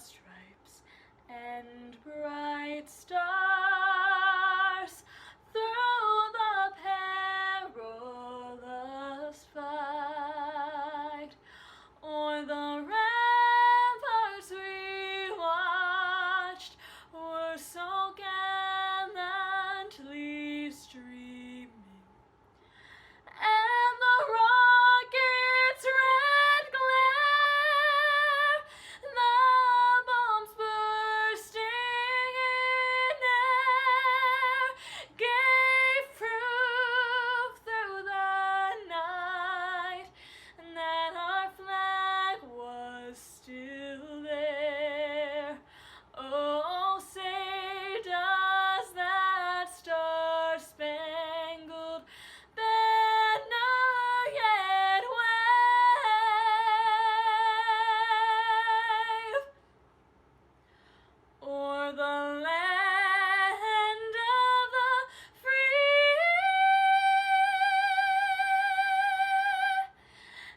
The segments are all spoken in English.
stripes and bright stars through the perilous fight, o'er the ramparts we watched were so gallantly streaming, and the rocket's red glare, the bombs bursting in air, gave proof through the night that our flag was still there. Oh, say does that star-spangled banner yet wave o'er the land of the free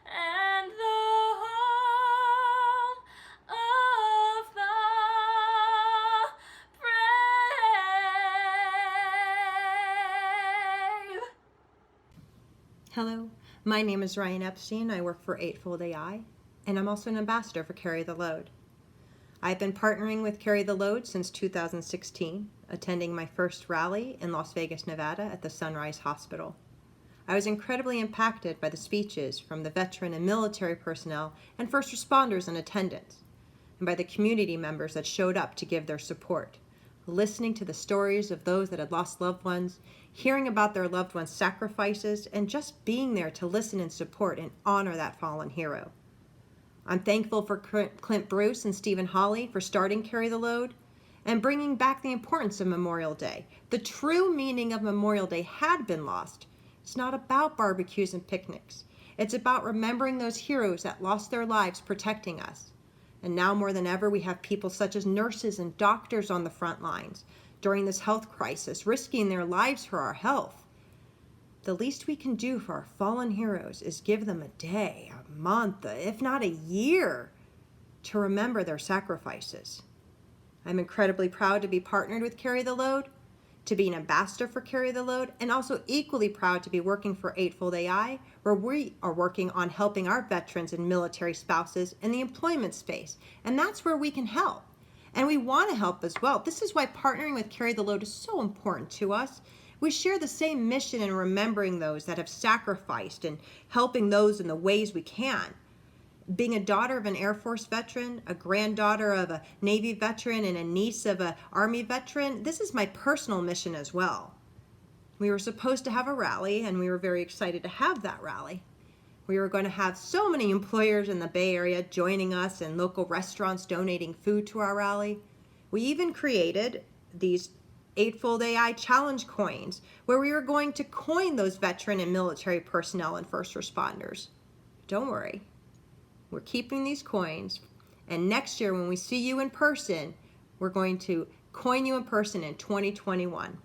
and the home of the brave. Hello, my name is Ryan Epstein. I work for Eightfold AI, and I'm also an ambassador for Carry the Load. I've been partnering with Carry the Load since 2016, attending my first rally in Las Vegas, Nevada at the Sunrise Hospital. I was incredibly impacted by the speeches from the veteran and military personnel and first responders in attendance, and by the community members that showed up to give their support. Listening to the stories of those that had lost loved ones, hearing about their loved ones' sacrifices, and just being there to listen and support and honor that fallen hero. I'm thankful for Clint Bruce and Stephen Hawley for starting Carry the Load and bringing back the importance of Memorial Day. The true meaning of Memorial Day had been lost. It's not about barbecues and picnics. It's about remembering those heroes that lost their lives protecting us. And now more than ever, we have people such as nurses and doctors on the front lines during this health crisis, risking their lives for our health. The least we can do for our fallen heroes is give them a day, a month, if not a year, to remember their sacrifices. I'm incredibly proud to be partnered with Carry the Load, to be an ambassador for Carry the Load, and also equally proud to be working for Eightfold AI, where we are working on helping our veterans and military spouses in the employment space. And that's where we can help. And we want to help as well. This is why partnering with Carry the Load is so important to us. We share the same mission in remembering those that have sacrificed and helping those in the ways we can. Being a daughter of an Air Force veteran, a granddaughter of a Navy veteran, and a niece of an Army veteran, this is my personal mission as well. We were supposed to have a rally, and we were very excited to have that rally. We were going to have so many employers in the Bay Area joining us and local restaurants donating food to our rally. We even created these Eightfold AI challenge coins, where we were going to coin those veteran and military personnel and first responders. Don't worry. We're keeping these coins, and next year when we see you in person, we're going to coin you in person in 2021.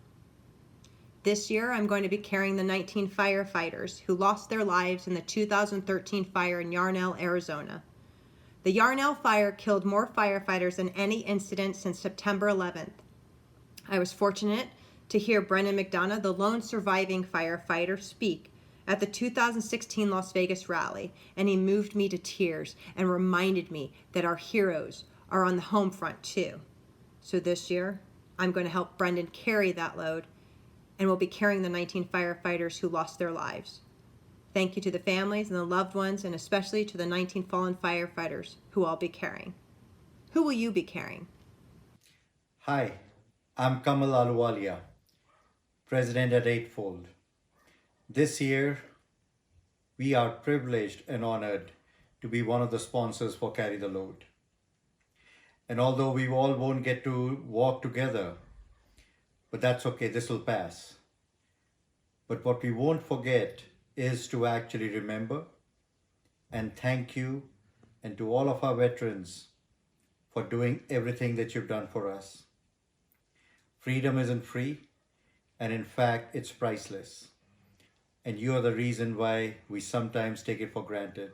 This year, I'm going to be carrying the 19 firefighters who lost their lives in the 2013 fire in Yarnell, Arizona. The Yarnell fire killed more firefighters than any incident since September 11th. I was fortunate to hear Brendan McDonough, the lone surviving firefighter, speak at the 2016 Las Vegas rally, and he moved me to tears and reminded me that our heroes are on the home front too. So this year, I'm going to help Brendan carry that load, and we'll be carrying the 19 firefighters who lost their lives. Thank you to the families and the loved ones, and especially to the 19 fallen firefighters who I'll be carrying. Who will you be carrying? Hi, I'm Camille Ahluwalia, President at Eightfold. This year, we are privileged and honored to be one of the sponsors for Carry the Load. And although we all won't get to walk together, but that's okay, this will pass. But what we won't forget is to actually remember and thank you, and to all of our veterans for doing everything that you've done for us. Freedom isn't free, and in fact, it's priceless. And you are the reason why we sometimes take it for granted.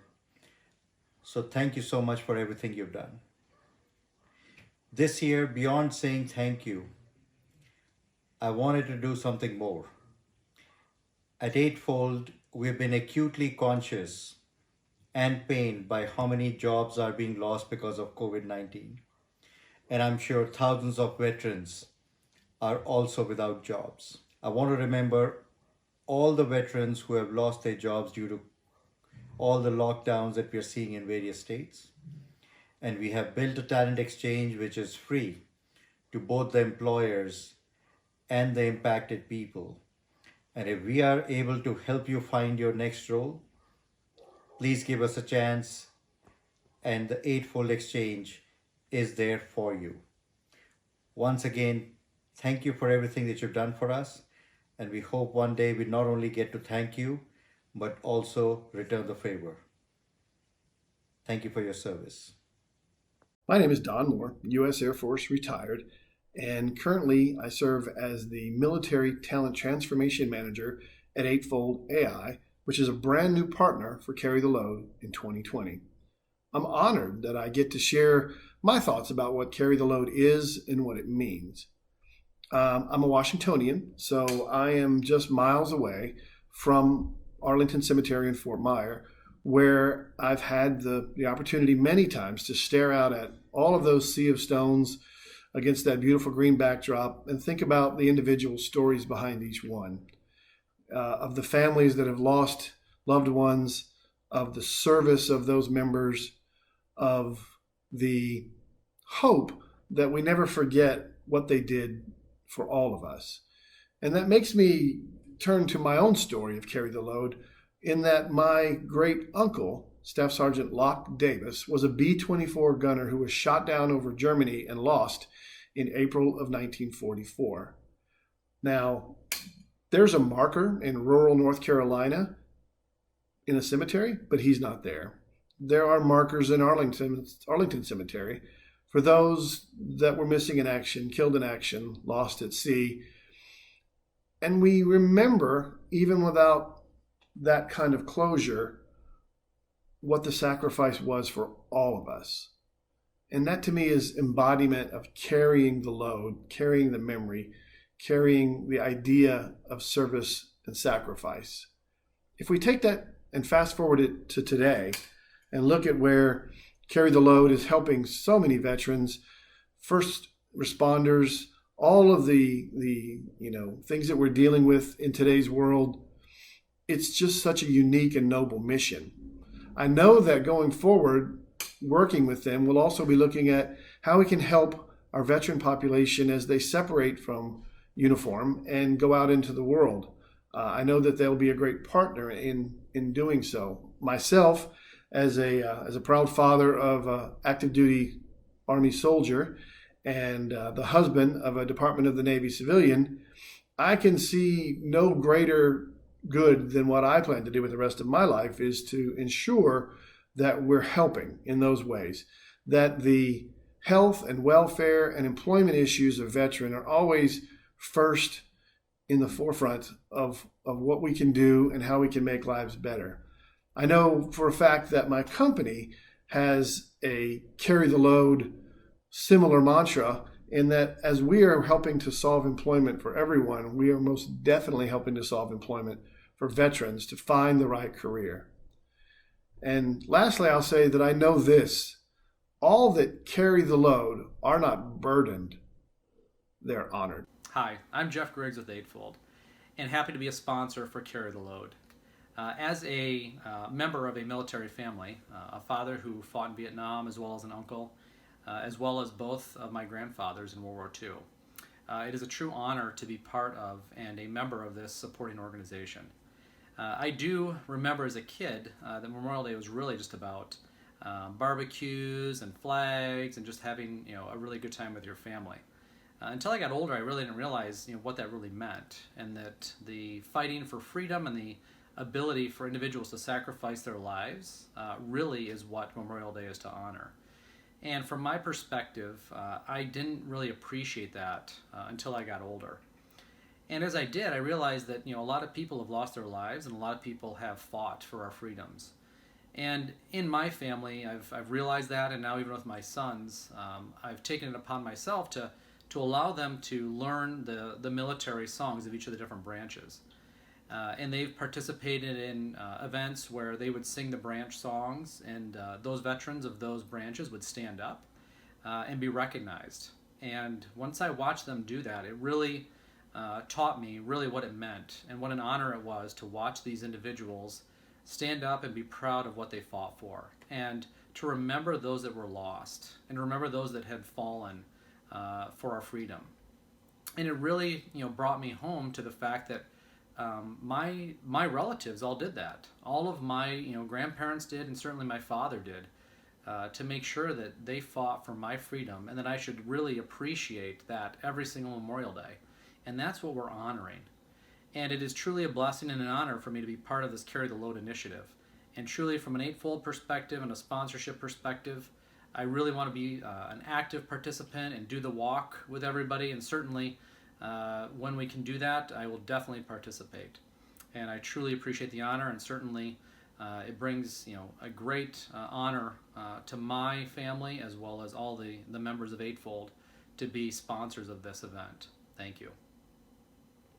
So thank you so much for everything you've done. This year, beyond saying thank you, I wanted to do something more. At Eightfold, we've been acutely conscious and pained by how many jobs are being lost because of COVID 19. And I'm sure thousands of veterans are also without jobs. I want to remember all the veterans who have lost their jobs due to all the lockdowns that we are seeing in various states. And we have built a talent exchange which is free to both the employers and the impacted people. And if we are able to help you find your next role, please give us a chance, and the Eightfold Exchange is there for you. Once again, thank you for everything that you've done for us, and we hope one day we not only get to thank you, but also return the favor. Thank you for your service. My name is Don Moore, U.S. Air Force retired, and currently I serve as the Military Talent Transformation Manager at Eightfold AI, which is a brand new partner for Carry the Load in 2020. I'm honored that I get to share my thoughts about what Carry the Load is and what it means. I'm a Washingtonian, so I am just miles away from Arlington Cemetery in Fort Myer, where I've had the opportunity many times to stare out at all of those sea of stones against that beautiful green backdrop and think about the individual stories behind each one, of the families that have lost loved ones, of the service of those members, of the hope that we never forget what they did for all of us. And that makes me turn to my own story of Carry the Load, in that my great uncle, Staff Sergeant Locke Davis, was a B-24 gunner who was shot down over Germany and lost in April of 1944. Now, there's a marker in rural North Carolina in a cemetery, but he's not there. There are markers in Arlington Cemetery for those that were missing in action, killed in action, lost at sea. And we remember, even without that kind of closure, what the sacrifice was for all of us. And that to me is embodiment of carrying the load, carrying the memory, carrying the idea of service and sacrifice. If we take that and fast forward it to today and look at where Carry the Load is helping so many veterans, first responders, all of the things that we're dealing with in today's world, it's just such a unique and noble mission. I know that going forward, working with them, we'll also be looking at how we can help our veteran population as they separate from uniform and go out into the world. I know that they'll be a great partner in doing so. Myself, as a proud father of an active duty Army soldier and the husband of a Department of the Navy civilian, I can see no greater good than what I plan to do with the rest of my life is to ensure that we're helping in those ways, that the health and welfare and employment issues of veteran are always first in the forefront of what we can do and how we can make lives better. I know for a fact that my company has a Carry the Load similar mantra, in that as we are helping to solve employment for everyone, we are most definitely helping to solve employment for veterans to find the right career. And lastly, I'll say that I know this: all that carry the load are not burdened, they're honored. Hi, I'm Jeff Griggs with Eightfold, and happy to be a sponsor for Carry the Load. As a member of a military family, a father who fought in Vietnam, as well as an uncle, as well as both of my grandfathers in World War II, it is a true honor to be part of and a member of this supporting organization. I do remember as a kid that Memorial Day was really just about barbecues and flags and just having a really good time with your family. Until I got older, I really didn't realize what that really meant, and that the fighting for freedom and the ability for individuals to sacrifice their lives really is what Memorial Day is to honor. And from my perspective, I didn't really appreciate that until I got older. And as I did, I realized that a lot of people have lost their lives, and a lot of people have fought for our freedoms. And in my family, I've realized that, and now even with my sons, I've taken it upon myself to allow them to learn the military songs of each of the different branches. And they've participated in events where they would sing the branch songs, and those veterans of those branches would stand up and be recognized. And once I watched them do that, it really taught me really what it meant and what an honor it was to watch these individuals stand up and be proud of what they fought for, and to remember those that were lost, and remember those that had fallen for our freedom. And it really, brought me home to the fact that my relatives all did that. All of my grandparents did, and certainly my father did, to make sure that they fought for my freedom, and that I should really appreciate that every single Memorial Day. And that's what we're honoring. And it is truly a blessing and an honor for me to be part of this Carry the Load initiative. And truly, from an Eightfold perspective and a sponsorship perspective, I really want to be an active participant and do the walk with everybody. And certainly, when we can do that, I will definitely participate. And I truly appreciate the honor, and certainly it brings a great honor to my family as well as all the members of Eightfold to be sponsors of this event. Thank you.